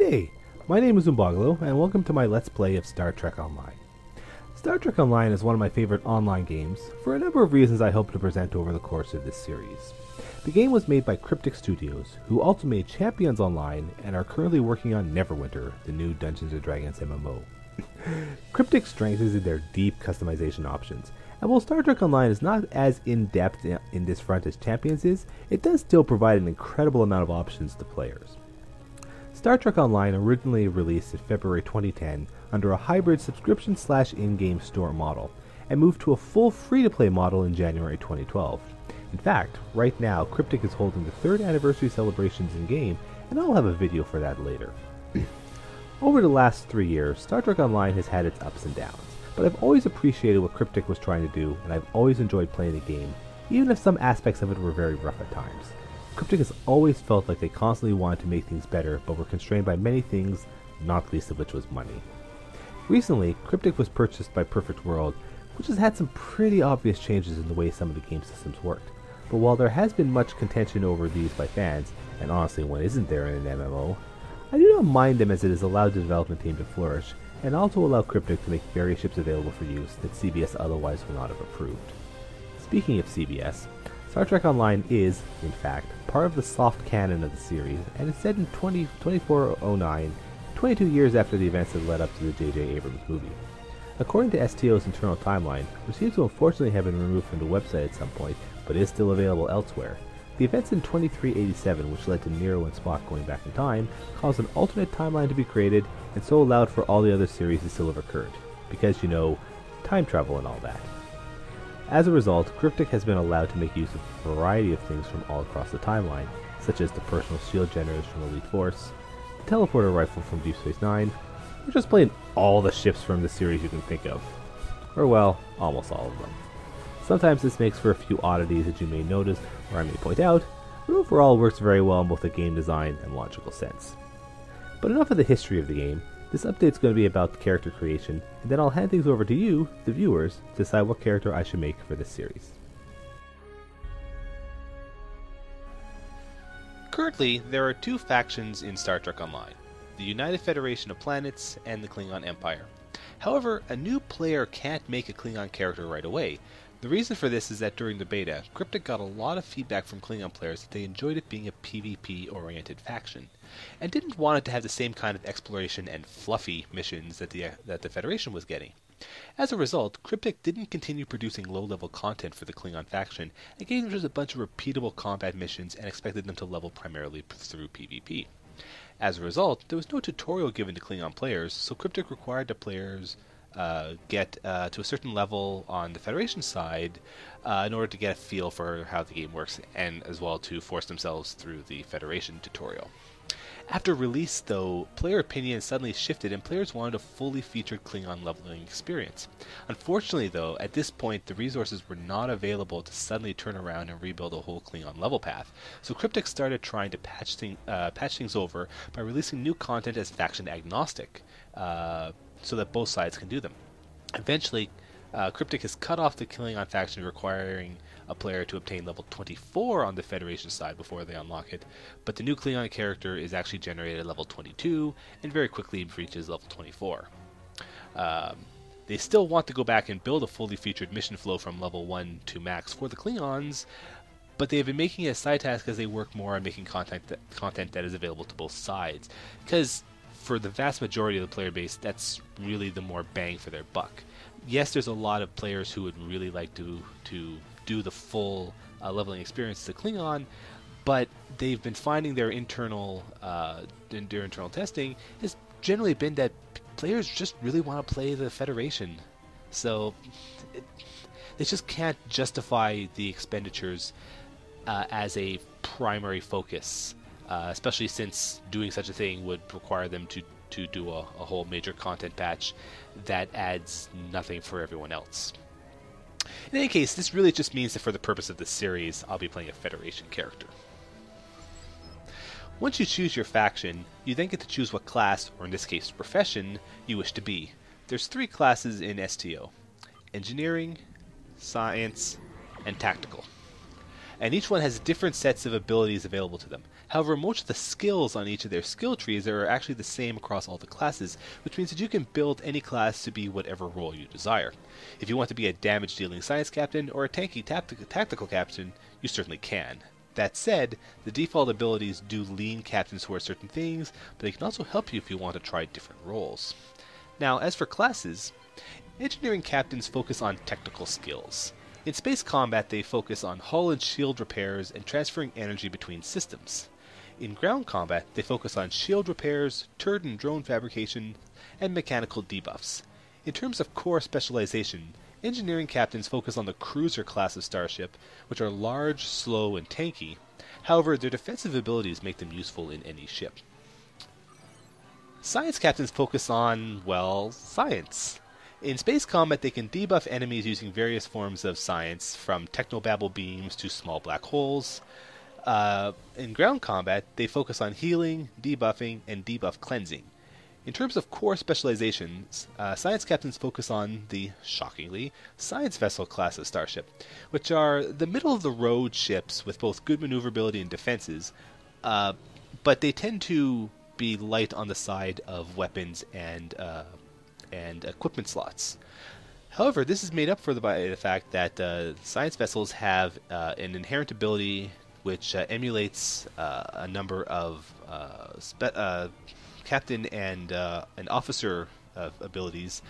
G'day, my name is Umbagalo, and welcome to my Let's Play of Star Trek Online. Star Trek Online is one of my favorite online games, for a number of reasons I hope to present over the course of this series. The game was made by Cryptic Studios, who also made Champions Online and are currently working on Neverwinter, the new Dungeons & Dragons MMO. Cryptic's strength is in their deep customization options, and while Star Trek Online is not as in-depth in this front as Champions is, it does still provide an incredible amount of options to players. Star Trek Online originally released in February 2010 under a hybrid subscription/in-game store model, and moved to a full free-to-play model in January 2012. In fact, right now, Cryptic is holding the 3rd anniversary celebrations in-game, and I'll have a video for that later. Over the last 3 years, Star Trek Online has had its ups and downs, but I've always appreciated what Cryptic was trying to do, and I've always enjoyed playing the game, even if some aspects of it were very rough at times. Cryptic has always felt like they constantly wanted to make things better, but were constrained by many things, not least of which was money. Recently, Cryptic was purchased by Perfect World, which has had some pretty obvious changes in the way some of the game systems worked. But while there has been much contention over these by fans, and honestly one isn't there in an MMO, I do not mind them as it has allowed the development team to flourish, and also allow Cryptic to make various ships available for use that CBS otherwise would not have approved. Speaking of CBS, Star Trek Online is, in fact, part of the soft canon of the series, and is set in 2409, 22 years after the events that led up to the J.J. Abrams movie. According to STO's internal timeline, which seems to unfortunately have been removed from the website at some point, but is still available elsewhere, the events in 2387, which led to Nero and Spock going back in time, caused an alternate timeline to be created, and so allowed for all the other series to still have occurred, because, you know, time travel and all that. As a result, Cryptic has been allowed to make use of a variety of things from all across the timeline, such as the personal shield generators from Elite Force, the teleporter rifle from Deep Space Nine, or just plain all the ships from the series you can think of. Or well, almost all of them. Sometimes this makes for a few oddities that you may notice, or I may point out, but overall works very well in both a game design and logical sense. But enough of the history of the game. This update is going to be about character creation, and then I'll hand things over to you, the viewers, to decide what character I should make for this series. Currently, there are 2 factions in Star Trek Online, the United Federation of Planets and the Klingon Empire. However, a new player can't make a Klingon character right away. The reason for this is that during the beta, Cryptic got a lot of feedback from Klingon players that they enjoyed it being a PvP-oriented faction, and didn't want it to have the same kind of exploration and fluffy missions that the Federation was getting. As a result, Cryptic didn't continue producing low-level content for the Klingon faction, and gave them just a bunch of repeatable combat missions and expected them to level primarily through PvP. As a result, there was no tutorial given to Klingon players, so Cryptic required the players get to a certain level on the Federation side in order to get a feel for how the game works, and as well to force themselves through the Federation tutorial. After release, though, player opinion suddenly shifted and players wanted a fully featured Klingon leveling experience. Unfortunately, though, at this point the resources were not available to suddenly turn around and rebuild a whole Klingon level path, so Cryptic started trying to patch things over by releasing new content as faction agnostic, so that both sides can do them. Eventually, Cryptic has cut off the Klingon faction, requiring a player to obtain level 24 on the Federation side before they unlock it, but the new Klingon character is actually generated at level 22 and very quickly reaches level 24. They still want to go back and build a fully featured mission flow from level 1 to max for the Klingons, but they have been making it a side task as they work more on making content that is available to both sides, because for the vast majority of the player base, that's really the more bang for their buck. Yes, there's a lot of players who would really like to do the full leveling experience to Klingon, but they've been finding their internal testing has generally been that players just really want to play the Federation, so they just can't justify the expenditures as a primary focus, especially since doing such a thing would require them to do a whole major content patch that adds nothing for everyone else. In any case, this really just means that for the purpose of this series, I'll be playing a Federation character. Once you choose your faction, you then get to choose what class, or in this case profession, you wish to be. There's 3 classes in STO: Engineering, Science, and Tactical. And each one has different sets of abilities available to them. However, most of the skills on each of their skill trees are actually the same across all the classes, which means that you can build any class to be whatever role you desire. If you want to be a damage-dealing science captain or a tanky tactical captain, you certainly can. That said, the default abilities do lean captains towards certain things, but they can also help you if you want to try different roles. Now, as for classes, engineering captains focus on technical skills. In space combat, they focus on hull and shield repairs and transferring energy between systems. In ground combat, they focus on shield repairs, turret and drone fabrication, and mechanical debuffs. In terms of core specialization, engineering captains focus on the cruiser class of starship, which are large, slow, and tanky. However, their defensive abilities make them useful in any ship. Science captains focus on, well, science. In space combat, they can debuff enemies using various forms of science, from technobabble beams to small black holes. In ground combat, they focus on healing, debuffing, and debuff cleansing. In terms of core specializations, science captains focus on the, shockingly, science vessel class of starship, which are the middle-of-the-road ships with both good maneuverability and defenses, but they tend to be light on the side of weapons and equipment slots. However, this is made up for by the fact that science vessels have an inherent ability which emulates a number of captain and officer abilities.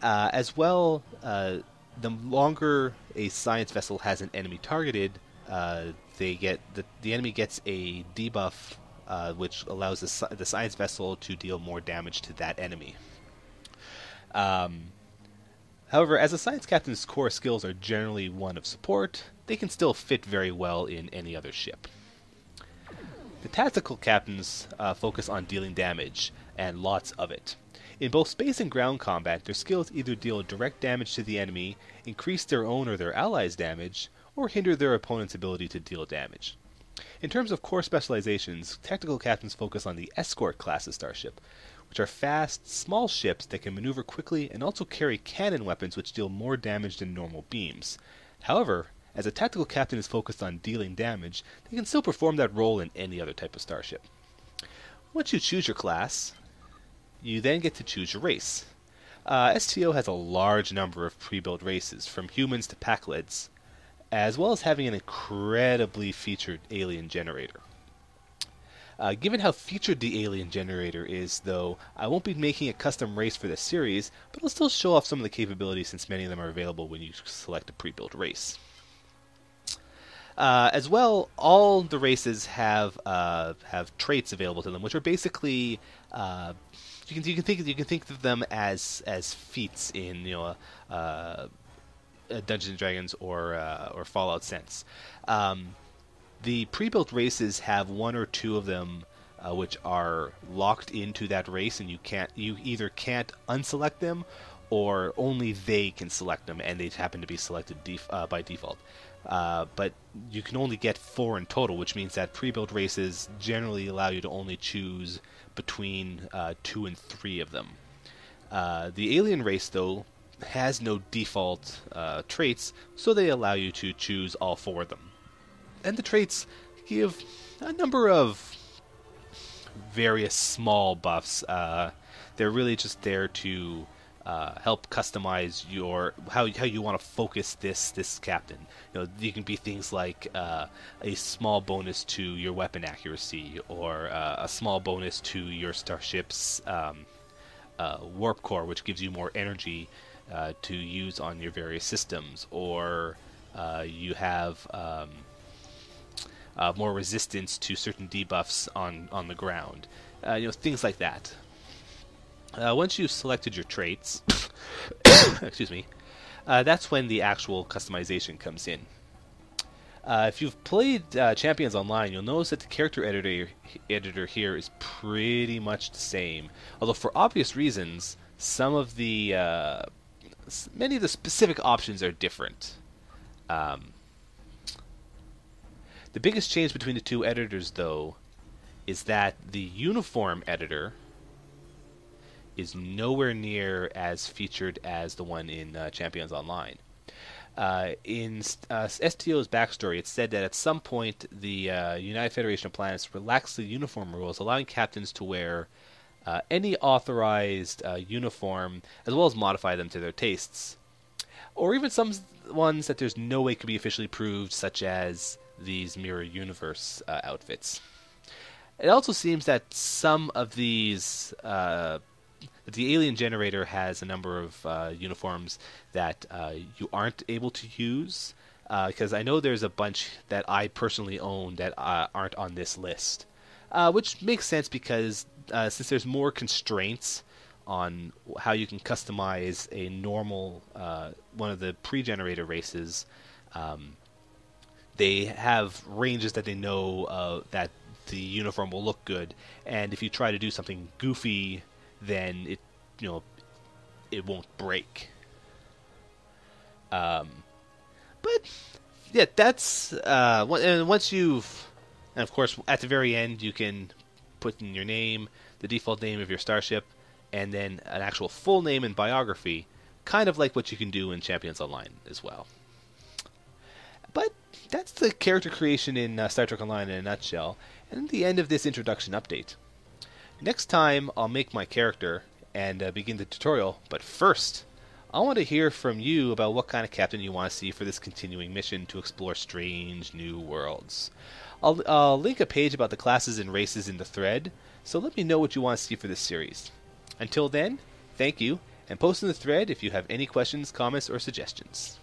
As well, the longer a science vessel has an enemy targeted, the enemy gets a debuff, which allows the science vessel to deal more damage to that enemy. However, as a science captain's core skills are generally one of support, they can still fit very well in any other ship. The tactical captains focus on dealing damage, and lots of it. In both space and ground combat, their skills either deal direct damage to the enemy, increase their own or their allies' damage, or hinder their opponent's ability to deal damage. In terms of core specializations, tactical captains focus on the escort class of starship, which are fast, small ships that can maneuver quickly and also carry cannon weapons which deal more damage than normal beams. However, as a tactical captain is focused on dealing damage, they can still perform that role in any other type of starship. Once you choose your class, you then get to choose your race. STO has a large number of pre-built races, from humans to Pakleds, as well as having an incredibly featured alien generator. Given how featured the alien generator is, though, I won't be making a custom race for this series, but I'll still show off some of the capabilities since many of them are available when you select a pre-built race. As well, all the races have traits available to them, which are basically you can think of them as feats in Dungeons and Dragons or Fallout sense. The pre-built races have one or two of them which are locked into that race, and you either can't unselect them, or only they can select them, and they happen to be selected by default. But you can only get 4 in total, which means that pre-built races generally allow you to only choose between 2 and 3 of them. The alien race, though, has no default traits, so they allow you to choose all 4 of them. And the traits give a number of various small buffs. They're really just there to help customize how you want to focus this captain. You can be things like a small bonus to your weapon accuracy, or a small bonus to your starship's warp core, which gives you more energy to use on your various systems, or you have more resistance to certain debuffs on the ground. Things like that. Once you've selected your traits, excuse me, that's when the actual customization comes in. If you've played Champions Online, you'll notice that the character editor here is pretty much the same, although for obvious reasons, many of the specific options are different. The biggest change between the two editors, though, is that the uniform editor is nowhere near as featured as the one in Champions Online. In STO's backstory, it said that at some point the United Federation of Planets relaxed the uniform rules, allowing captains to wear any authorized uniform, as well as modify them to their tastes. Or even some ones that there's no way could be officially proved, such as these Mirror Universe outfits. It also seems that some of these the Alien Generator has a number of uniforms that you aren't able to use, because I know there's a bunch that I personally own that aren't on this list, which makes sense because since there's more constraints on how you can customize a normal one of the pre-generator races, they have ranges that they know that the uniform will look good, and if you try to do something goofy, then it won't break. But yeah, that's and once you've, and of course at the very end you can put in your name, the default name of your starship, and then an actual full name and biography, kind of like what you can do in Champions Online as well. But that's the character creation in Star Trek Online in a nutshell, and the end of this introduction update. Next time I'll make my character and begin the tutorial, but first I want to hear from you about what kind of captain you want to see for this continuing mission to explore strange new worlds. I'll link a page about the classes and races in the thread, so let me know what you want to see for this series. Until then, thank you, and post in the thread if you have any questions, comments, or suggestions.